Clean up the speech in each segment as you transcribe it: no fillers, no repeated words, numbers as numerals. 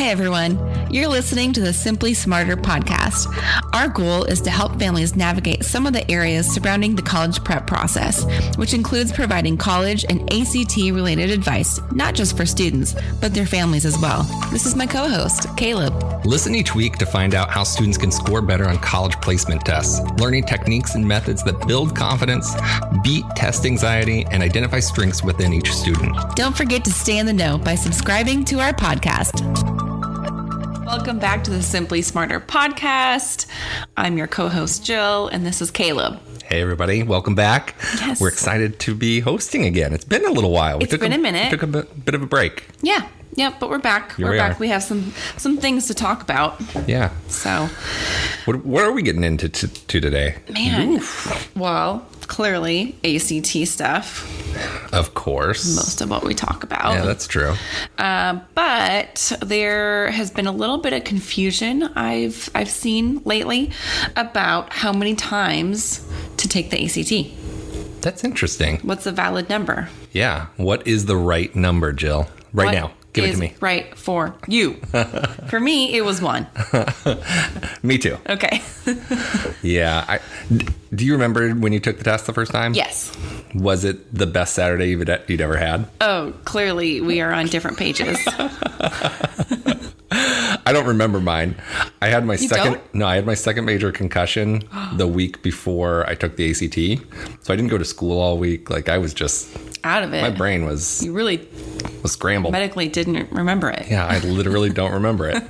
Hey everyone, you're listening to the Simply Smarter podcast. Our goal is to help families navigate some of the areas surrounding the college prep process, which includes providing college and ACT-related advice, not just for students, but their families as well. This is my co-host, Caleb. Listen each week to find out how students can score better on college placement tests, learning techniques and methods that build confidence, beat test anxiety, and identify strengths within each student. Don't forget to stay in the know by subscribing to our podcast. Welcome back to the Simply Smarter podcast. I'm your co-host, Jill, and this is Caleb. Hey, everybody. Welcome back. Yes. We're excited to be hosting again. It's been a little while. It's been a minute. We took a bit of a break. Yeah, but we're back. Here we're we back. are. We have some things to talk about. Yeah. So, What are we getting into today? man, Oof. well, clearly ACT stuff. Of course. Most of what we talk about. Yeah, that's true. But there has been a little bit of confusion I've seen lately about how many times to take the ACT. That's interesting. What's a valid number? Yeah. What is the right number, Jill? Right now. Give it to me. Right for you. For me, it was 1. Me too. Okay. Yeah. Do you remember when you took the test the first time? Yes. Was it the best Saturday you'd ever had? Oh, clearly we are on different pages. I don't remember mine. I had my don't? I had my second major concussion the week before I took the ACT. So I didn't go to school all week. Like I was just Out of it. my brain was You really scrambled. medically didn't remember it. Yeah, I literally don't remember it.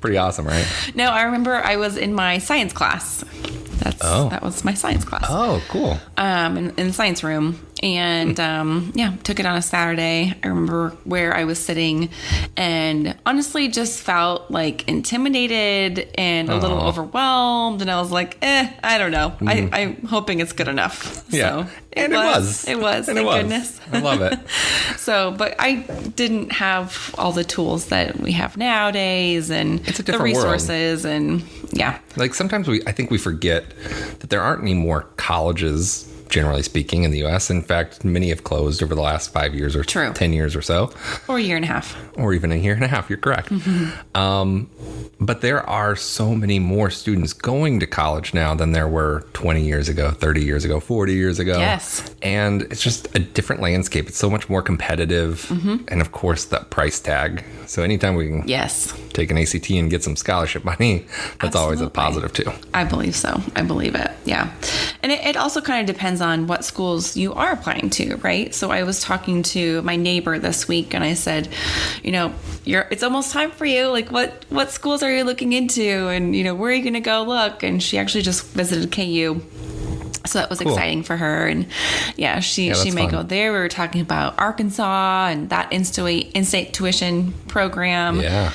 Pretty awesome, right? No, I remember I was in my science class. That was my science class. Oh, cool. In the science room. And took it on a Saturday. I remember where I was sitting and honestly just felt like intimidated and a little overwhelmed. And I was like, I don't know. I'm hoping it's good enough. Yeah. So And it was. It was. And Thank it was. goodness. I love it. So, but I didn't have all the tools that we have nowadays and It's a the different world. resources and yeah. Like sometimes I think we forget that there aren't any more colleges, generally speaking, in the U.S. In fact, many have closed over the last 5 years or True. 10 years or so. Or a year and a half. Or even a year and a half. You're correct. But there are so many more students going to college now than there were 20 years ago, 30 years ago, 40 years ago. Yes. And it's just a different landscape. It's so much more competitive. And of course, that price tag. So anytime we can Yes. take an ACT and get some scholarship money, that's always a Absolutely. positive too. I believe so. I believe it. Yeah. And it also kind of depends on what schools you are applying to, right? So I was talking to my neighbor this week and I said, it's almost time for you. Like what schools are you looking into? And, where are you going to go look? And she actually just visited KU. So that was Cool. exciting for her. And yeah, she that's may fun. go there. We were talking about Arkansas and that in-state tuition program. Yeah.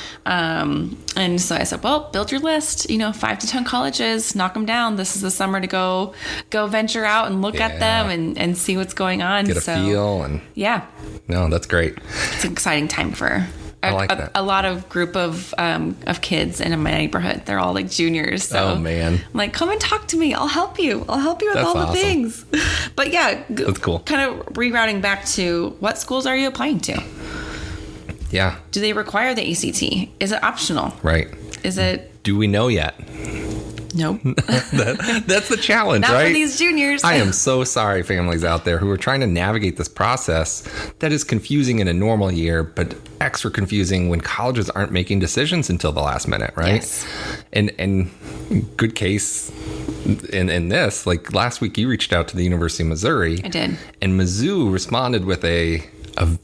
And so I said, well, build your list, 5 to 10 colleges, knock them down. This is the summer to go venture out and look at Yeah. them and see what's going on. Get a feel and Yeah, no, that's great. it's an exciting time for I like that. a lot of group of kids in my neighborhood. They're all like juniors. So Oh, man. I'm like, come and talk to me. I'll help you. I'll help you with That's all the awesome. things. But yeah, That's cool. Kind of rerouting back to what schools are you applying to? Yeah. Do they require the ACT? Is it optional? Right. Is it? Do we know yet? Nope. That's the challenge, Not right? for these juniors. I am so sorry, families out there who are trying to navigate this process that is confusing in a normal year, but extra confusing when colleges aren't making decisions until the last minute, right? Yes. And good case in this, like last week you reached out to the University of Missouri. I did. And Mizzou responded with a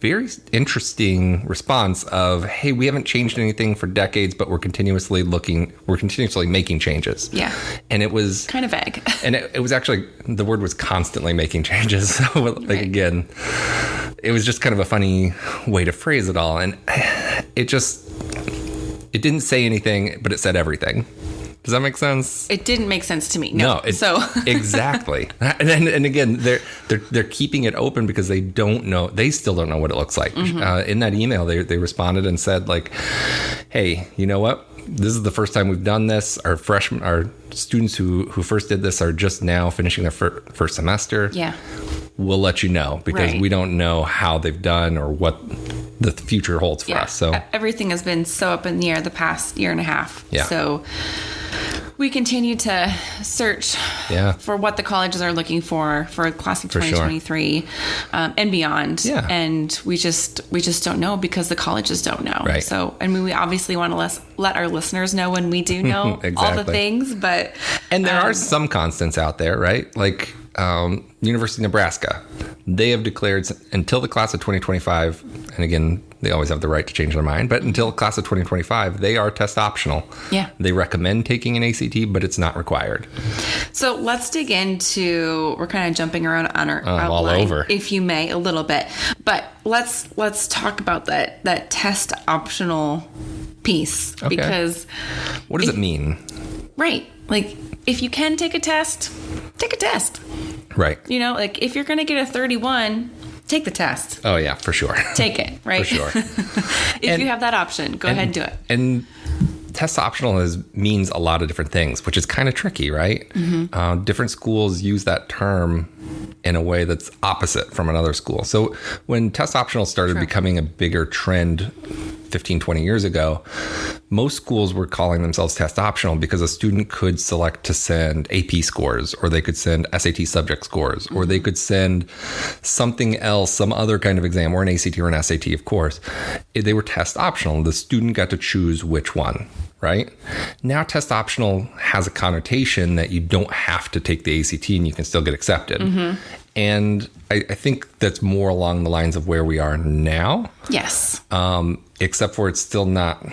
very interesting response of, hey, we haven't changed anything for decades, but we're continuously making changes. Yeah. And it was Kind of vague. and it was actually, the word was constantly making changes. So like, Right. again, it was just kind of a funny way to phrase it all. And it didn't say anything, but it said everything. Does that make sense? It didn't make sense to me. No. So Exactly. And again, they're keeping it open because they don't know. They still don't know what it looks like. In that email, they responded and said like, hey, you know what? This is the first time we've done this. Our students who first did this are just now finishing their first semester. yeah. We'll let you know because Right. we don't know how they've done or what the future holds for us. So everything has been so up in the air the past year and a half. Yeah. So we continue to search for what the colleges are looking for class of 2023 and beyond. Yeah. And we just don't know because the colleges don't know. Right. So, I mean, we obviously want to let our listeners know when we do know all the things, but. And there are some constants out there, right? Like University of Nebraska, they have declared until the class of 2025, and again, they always have the right to change their mind, but until class of 2025, they are test optional. Yeah. They recommend taking an ACT, but it's not required. So let's dig into, we're kind of jumping around on our outline, all over, if you may, a little bit, but let's talk about that test optional piece, because what does it mean? Right. Like, if you can take a test, take a test. Right. You know, like if you're going to get a 31, take the test. Oh yeah, for sure. Take it, right? For sure. If you have that option, go ahead and do it. And test optional means a lot of different things, which is kind of tricky, right? Mm-hmm. Different schools use that term in a way that's opposite from another school. So when test optional started becoming a bigger trend 15, 20 years ago, most schools were calling themselves test optional because a student could select to send AP scores, or they could send SAT subject scores, or they could send something else, some other kind of exam, or an ACT or an SAT, of course. They were test optional. The student got to choose which one, right? Now test optional has a connotation that you don't have to take the ACT and you can still get accepted. Mm-hmm. And I think that's more along the lines of where we are now. Yes. Except for it's still not,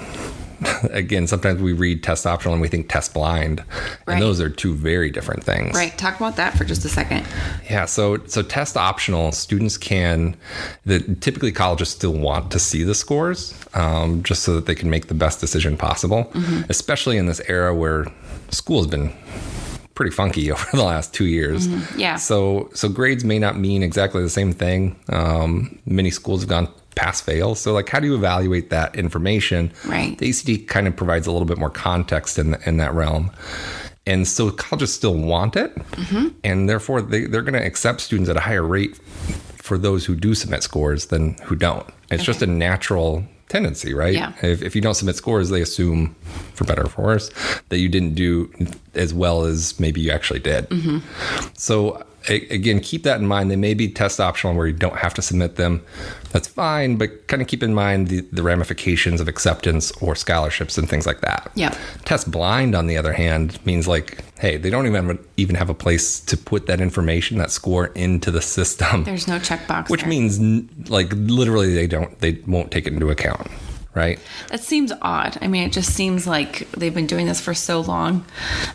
again, sometimes we read test optional and we think test blind. And those are two very different things. Right. Talk about that for just a second. Yeah. So test optional, students typically colleges still want to see the scores just so that they can make the best decision possible, especially in this era where school has been pretty funky over the last 2 years. Mm-hmm. Yeah. So grades may not mean exactly the same thing. Many schools have gone pass fail. So like, how do you evaluate that information? Right. The ACT kind of provides a little bit more context in that realm. And so colleges still want it. Mm-hmm. And therefore they're going to accept students at a higher rate for those who do submit scores than who don't. It's just a natural tendency, right? Yeah. If you don't submit scores, they assume, for better or for worse, that you didn't do as well as maybe you actually did. Mm-hmm. So again, keep that in mind. They may be test optional where you don't have to submit them. That's fine, but kind of keep in mind the ramifications of acceptance or scholarships and things like that. Yeah. Test blind, on the other hand, means like, hey, they don't even have a place to put that information, that score, into the system. There's no checkbox. Which means like literally they won't take it into account. Right. That seems odd. I mean, it just seems like they've been doing this for so long,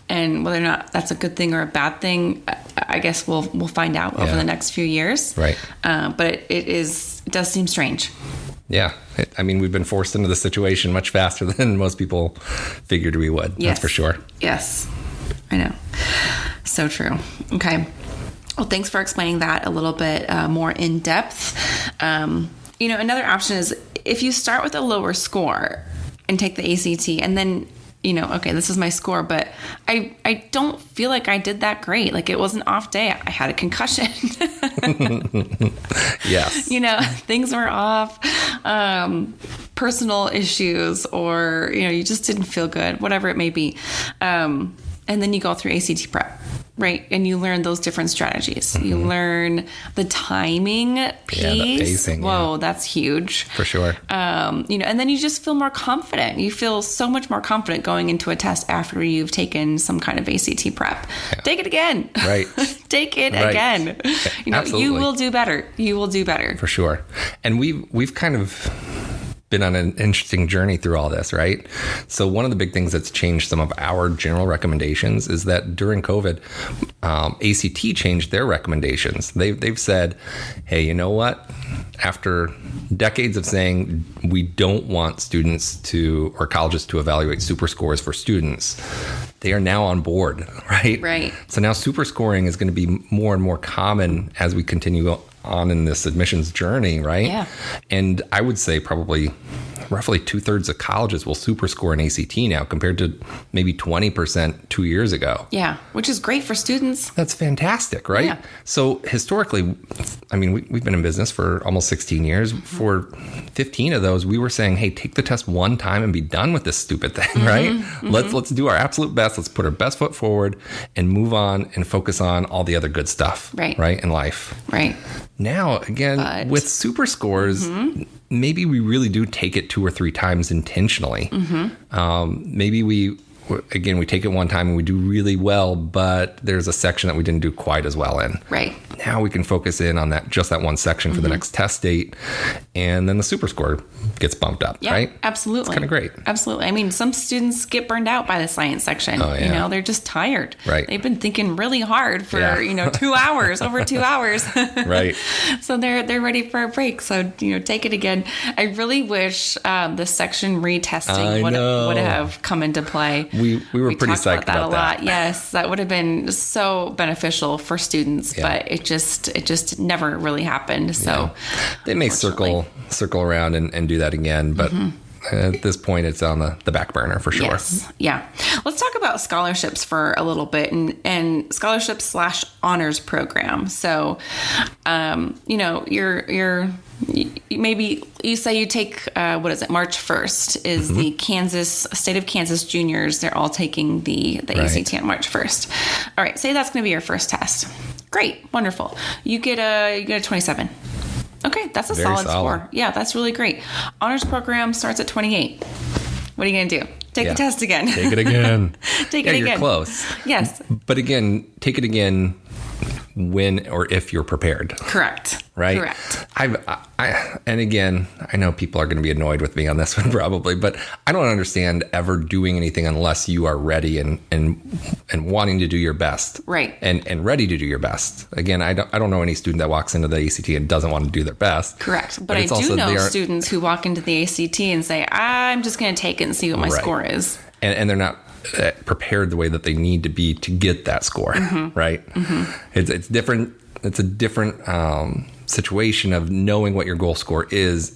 and whether or not that's a good thing or a bad thing, I guess we'll find out over the next few years. Right. But it does seem strange. Yeah. We've been forced into the situation much faster than most people figured we would. Yes. That's for sure. Yes. I know. So true. Okay. Well, thanks for explaining that a little bit more in depth. Another option is if you start with a lower score and take the ACT and then, okay, this is my score, but I don't feel like I did that great. Like, it was an off day. I had a concussion. Yes. Things were off, personal issues, or, you just didn't feel good, whatever it may be. And then you go through ACT prep. Right. And you learn those different strategies. Mm-hmm. You learn the timing piece. Yeah, the pacing. Whoa, that's huge. For sure. And then you just feel more confident. You feel so much more confident going into a test after you've taken some kind of ACT prep. Yeah. Take it again. Right. Take it again. Absolutely. You will do better. You will do better. For sure. And we've kind of been on an interesting journey through all this, right? So one of the big things that's changed some of our general recommendations is that during COVID, ACT changed their recommendations. They've said, hey, you know what? After decades of saying we don't want students or colleges to evaluate super scores for students, they are now on board, right? Right. So now super scoring is going to be more and more common as we continue on in this admissions journey, right? Yeah. And I would say probably roughly 2/3 of colleges will super score an ACT now compared to maybe 20% 2 years ago. Yeah, which is great for students. That's fantastic, right? Yeah. So historically, we've been in business for almost 16 years. For 15 of those, we were saying, hey, take the test one time and be done with this stupid thing, right? Let's do our absolute best. Let's put our best foot forward and move on and focus on all the other good stuff, right, in life. Right. Now, again, with super scores, maybe we really do take it 2 or 3 times intentionally. Maybe we take it one time and we do really well, but there's a section that we didn't do quite as well in. Right. Now we can focus in on that one section for the next test date, and then the super score gets bumped up, right? Absolutely. It's kind of great. Absolutely. I mean, some students get burned out by the science section. Oh, yeah. They're just tired. Right. They've been thinking really hard for, 2 hours, over 2 hours. Right. So they're ready for a break. So, take it again. I really wish the section retesting would have come into play. We were pretty psyched about that. A lot. Yes, that would have been so beneficial for students, but it just never really happened. So they may circle around and do that again, but at this point it's on the back burner for sure. Yes. Yeah. Let's talk about scholarships for a little bit and scholarships / honors program. So, maybe you say you take, March 1st is the state of Kansas juniors. They're all taking the ACT on March 1st. All right. Say that's going to be your first test. Great. Wonderful. You get a 27. Okay. That's a solid score. Yeah. That's really great. Honors program starts at 28. What are you going to do? Take the test again. Take it again. Take it again. You're close. Yes. But again, take it again when or if you're prepared. Correct. Right? Correct. And again, I know people are going to be annoyed with me on this one probably, but I don't understand ever doing anything unless you are ready and wanting to do your best. Right. And ready to do your best. Again, I don't know any student that walks into the ACT and doesn't want to do their best. Correct. But I do know students who walk into the ACT and say, I'm just going to take it and see what my score is. And they're not prepared the way that they need to be to get that score, right? It's different. It's a different situation of knowing what your goal score is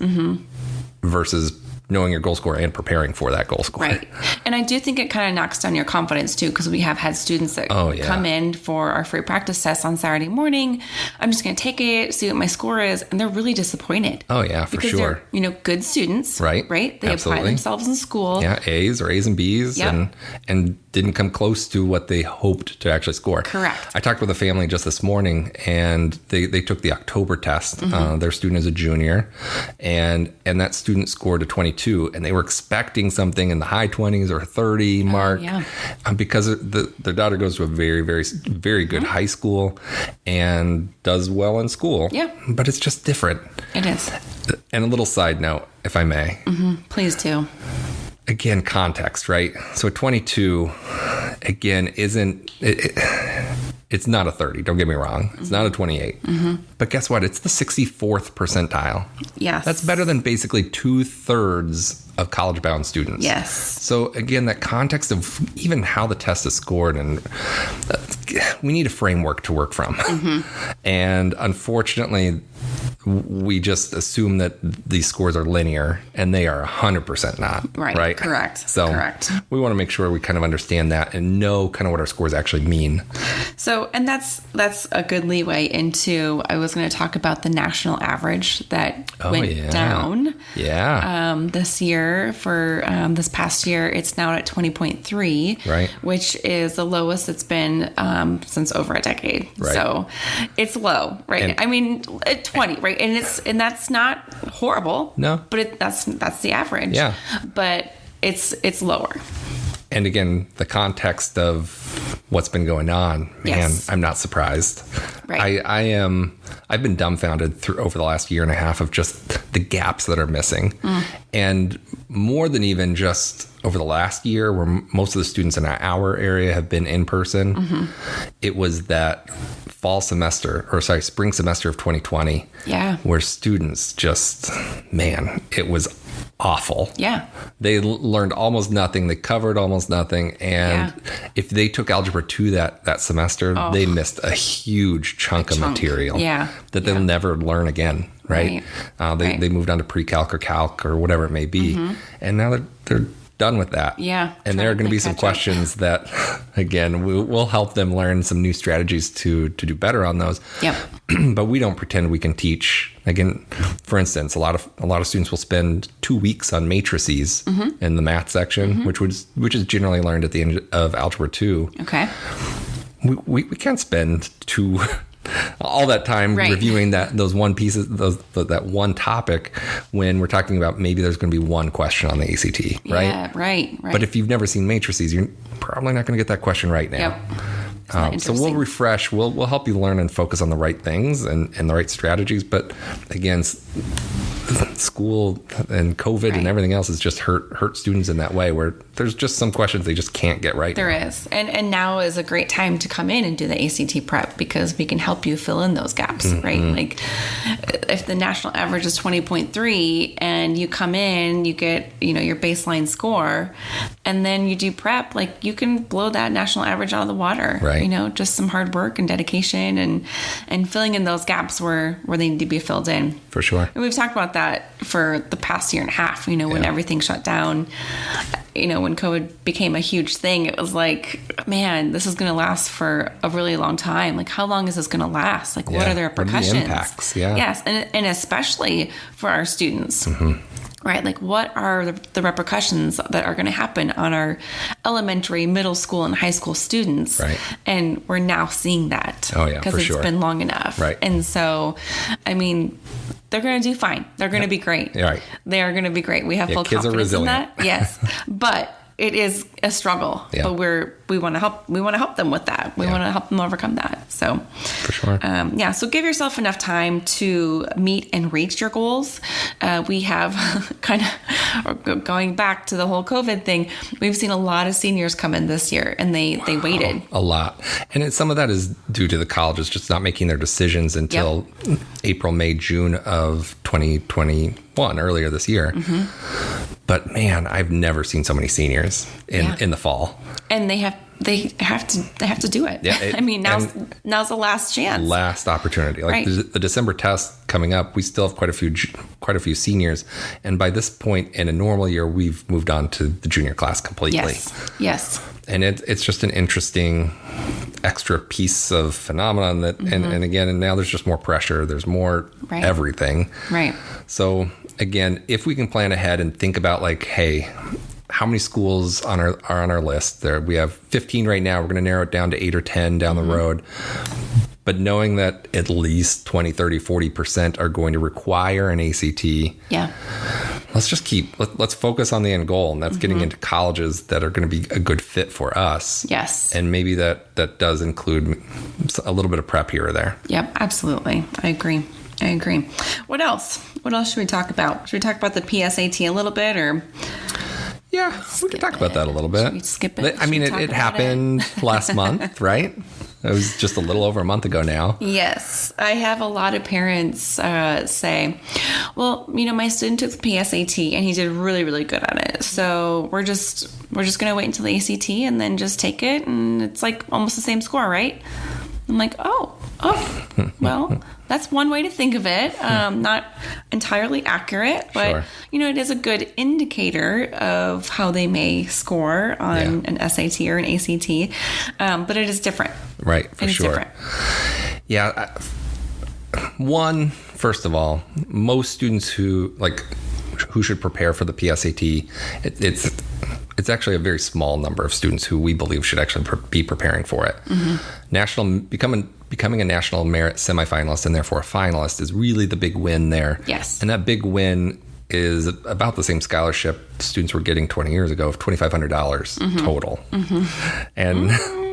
versus knowing your goal score and preparing for that goal score. Right. And I do think it kind of knocks down your confidence too, because we have had students that come in for our free practice tests on Saturday morning. I'm just going to take it, see what my score is. And they're really disappointed. Oh yeah, for sure. They're, good students. Right. They Absolutely. apply themselves in school. Yeah. A's and B's and didn't come close to what they hoped to actually score. Correct. I talked with a family just this morning and they took the October test. Their student is a junior and that student scored a 22 and they were expecting something in the high 20s or 30 mark because their daughter goes to a very, very, very good high school and does well in school. Yeah. But it's just different. It is. And a little side note, if I may. Please do. Again, context, right? So 22, again, it's not a 30. Don't get me wrong. It's not a 28. But guess what? It's the 64th percentile. Yes. That's better than basically 2/3 of college-bound students. Yes. So again, that context of even how the test is scored, and we need a framework to work from. And unfortunately, we just assume that these scores are linear, and they are 100% not. Right? Correct. So we want to make sure we kind of understand that and know kind of what our scores actually mean. So, and that's a good leeway into, I was going to talk about the national average that went down. Yeah. This year for this past year, it's now at 20.3, right? Which is the lowest it's been since over a decade. Right. So it's low, right? At 20, right? And that's not horrible. No. But that's the average. Yeah. But it's lower. And again, the context of what's been going on, man, I'm not surprised. Right. I've been dumbfounded over the last year and a half of just the gaps that are missing. And more than even just over the last year where most of the students in our area have been in person, it was that spring semester of 2020 where students just, man, it was awful. Yeah. They learned almost nothing. They covered almost nothing. And if they took Algebra 2 that semester, they missed a huge chunk of material that they'll never learn again. Right. They moved on to pre-calc or calc or whatever it may be. And now they're done with that. Yeah. And there are going to be some questions that, again, we'll help them learn some new strategies to do better on those. Yep. But we don't pretend we can teach. Again, for instance, a lot of students will spend 2 weeks on matrices in the math section, which is generally learned at the end of Algebra 2. Okay. We can't spend all that time reviewing those one pieces, that one topic, when we're talking about maybe there's going to be one question on the ACT, right? Yeah, right. But if you've never seen matrices, you're probably not going to get that question right now. Yep. So we'll refresh. We'll help you learn and focus on the right things and the right strategies. But again, school and COVID and everything else has just hurt students in that way, where there's just some questions they just can't get right. There is. And now is a great time to come in and do the ACT prep, because we can help you fill in those gaps, right? Like if the national average is 20.3 and you come in, you get, your baseline score, and then you do prep, like you can blow that national average out of the water, right? Just some hard work and dedication and filling in those gaps where they need to be filled in. For sure. And we've talked about that for the past year and a half, when everything shut down, when COVID became a huge thing, it was like, man, this is going to last for a really long time. Like, how long is this going to last? Like, what are the repercussions? What are the impacts? Yeah. Yes. And especially for our students. Right? Like, what are the repercussions that are going to happen on our elementary, middle school, and high school students? Right. And we're now seeing that. Oh, yeah, because it's been long enough. Right. And so, they're going to do fine. They're going to be great. Right. They are going to be great. We have full kids confidence are resilient. in that. Yes. But it is a struggle. Yeah. But we want to help. We want to help them with that. We want to help them overcome that. So, for sure. So give yourself enough time to meet and reach your goals. We have kind of going back to the whole COVID thing. We've seen a lot of seniors come in this year, and they waited a lot, and some of that is due to the colleges just not making their decisions until April, May, June of 2021, earlier this year. But man, I've never seen so many seniors in the fall. And they have to do it. Yeah, now's the last chance. Last opportunity. Like the December test coming up, we still have quite a few seniors, and by this point in a normal year, we've moved on to the junior class completely. Yes. And it's just an interesting extra piece of phenomenon that, and now there's just more pressure. There's more everything. Right. So again, if we can plan ahead and think about like, hey, how many schools are on our list? There, we have 15 right now. We're going to narrow it down to 8 or 10 down the road. But knowing that at least 20, 30, 40% are going to require an ACT. Yeah. Let's focus on the end goal, and that's getting into colleges that are going to be a good fit for us. Yes. And maybe that does include a little bit of prep here or there. Yep, absolutely. I agree. What else? What else should we talk about? Should we talk about the PSAT a little bit, or? Yeah, we can talk about that a little bit. Should we skip it? It happened last month, right? It was just a little over a month ago now. Yes. I have a lot of parents say, well, my student took the PSAT and he did really, really good at it. So we're just going to wait until the ACT and then just take it. And it's like almost the same score, right? I'm like, oh, well, that's one way to think of it. Not entirely accurate, but sure. It is a good indicator of how they may score on an SAT or an ACT. But it is different. Right, for sure. Different. Yeah. First of all, most students who should prepare for the PSAT, it's actually a very small number of students who we believe should actually be preparing for it. Becoming a national merit semifinalist and therefore a finalist is really the big win there. Yes. And that big win is about the same scholarship students were getting 20 years ago of $2,500 total. And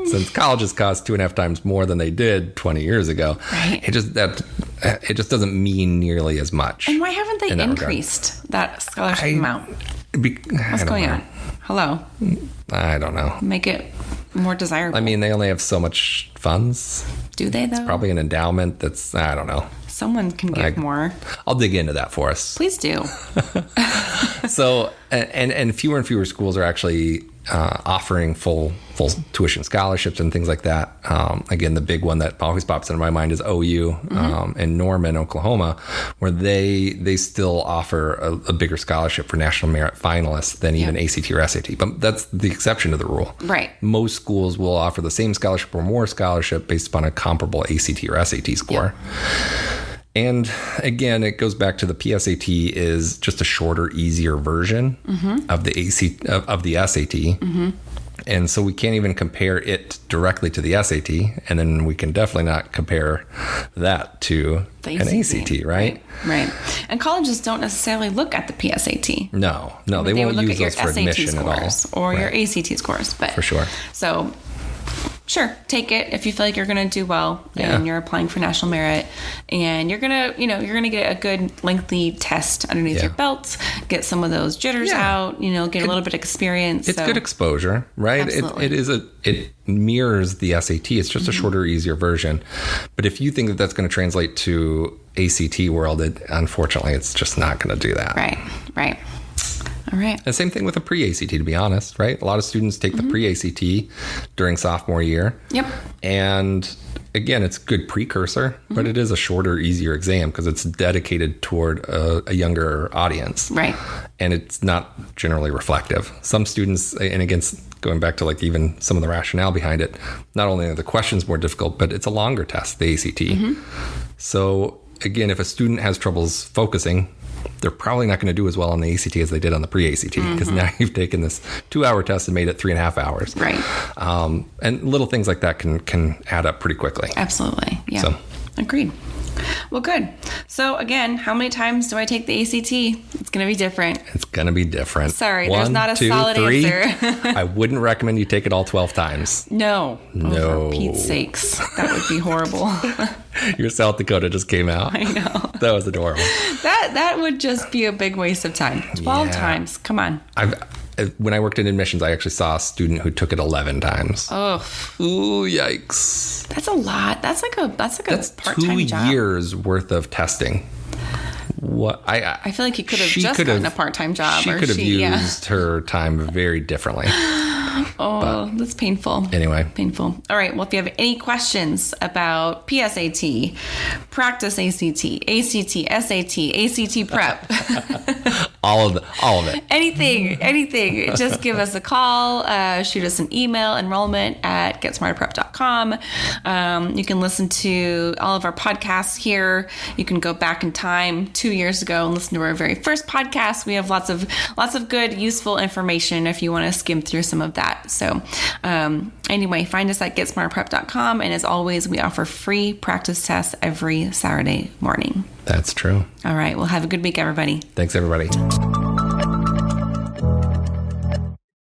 since colleges cost 2.5 times more than they did 20 years ago, right. it just doesn't mean nearly as much. And why haven't they increased that scholarship amount? What's going on? Hello? I don't know. Make it more desirable. I mean, they only have so much funds. Do they, though? It's probably an endowment that's, I don't know. Someone can give more. I'll dig into that for us. Please do. So, and fewer and fewer schools are actually offering full tuition scholarships and things like that. Again, the big one that always pops into my mind is OU in Norman, Oklahoma, where they still offer a bigger scholarship for national merit finalists than even ACT or SAT. But that's the exception to the rule. Right. Most schools will offer the same scholarship or more scholarship based upon a comparable ACT or SAT score. Yep. And again, it goes back to the PSAT is just a shorter, easier version of the of the SAT. And so we can't even compare it directly to the SAT. And then we can definitely not compare that to an ACT, right? Right. And colleges don't necessarily look at the PSAT. No, they won't use those for admission at all. Or your ACT scores. But for sure. So sure, take it if you feel like you're going to do well and you're applying for national merit, and you're going to get a good lengthy test underneath your belt, get some of those jitters out, get a little bit of experience. It's good exposure, right? It mirrors the SAT. It's just a shorter, easier version. But if you think that that's going to translate to ACT world, unfortunately, it's just not going to do that. Right. All right. And same thing with a pre-ACT, to be honest, right? A lot of students take the pre-ACT during sophomore year. Yep. And again, it's a good precursor, but it is a shorter, easier exam because it's dedicated toward a younger audience. Right. And it's not generally reflective. Some students, and again, going back to like even some of the rationale behind it, not only are the questions more difficult, but it's a longer test, the ACT. So again, if a student has troubles focusing, they're probably not going to do as well on the ACT as they did on the pre-ACT because now you've taken this 2-hour test and made it 3.5 hours. Right. And little things like that can add up pretty quickly. Absolutely. Yeah. So. Agreed. Well, good. So again, how many times do I take the ACT? It's going to be different. It's going to be different. Sorry, there's not a solid 3. answer. I wouldn't recommend you take it all 12 times. No. For Pete's sakes. That would be horrible. Your South Dakota just came out. I know. That was adorable. That would just be a big waste of time. 12 times. Come on. When I worked in admissions, I actually saw a student who took it 11 times. Oh. Ooh, yikes. That's a lot. That's like a part-time job. 2 years worth of testing. What I feel like he could have just gotten a part-time job. She could have used her time very differently. Oh, that's painful. Anyway. Painful. All right. Well, if you have any questions about PSAT, practice ACT, SAT, ACT prep. all of it. Anything. Just give us a call. Shoot us an email, enrollment@getsmarterprep.com. You can listen to all of our podcasts here. You can go back in time 2 years ago and listen to our very first podcast. We have lots of good, useful information if you want to skim through some of that. So anyway, find us at getsmarterprep.com. And as always, we offer free practice tests every Saturday morning. That's true. All right. Well, have a good week, everybody. Thanks, everybody.